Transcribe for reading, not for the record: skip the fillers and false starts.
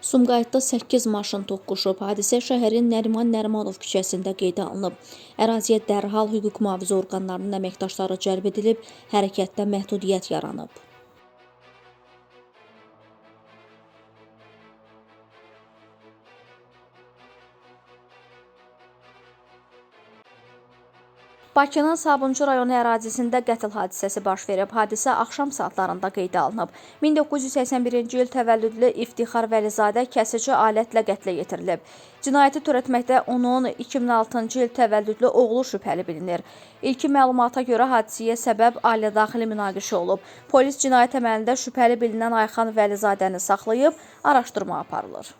Sumqayıtda 8 maşın toqquşub. Hadisə şəhərin Nəriman Nərimanov küçəsində qeydə alınıb. Əraziyə dərhal hüquq mühafizə orqanlarının əməkdaşları cəlb edilib, hərəkətdə məhdudiyyət yaranıb. Bakının Sabunçu rayonu ərazisində qətl hadisəsi baş verib. Hadisə axşam saatlarında qeydə alınıb. 1981-ci il təvəllüdlü İftixar Vəlizadə kəsici alətlə qətlə yetirilib. Cinayəti törətməkdə onun 2006-cı il təvəllüdlü oğlu şübhəli bilinir. İlkin məlumata görə hadisəyə səbəb ailədaxili münaqişə olub. Polis cinayət əməlində şübhəli bilinən Ayxan Vəlizadəni saxlayıb, araşdırma aparılır.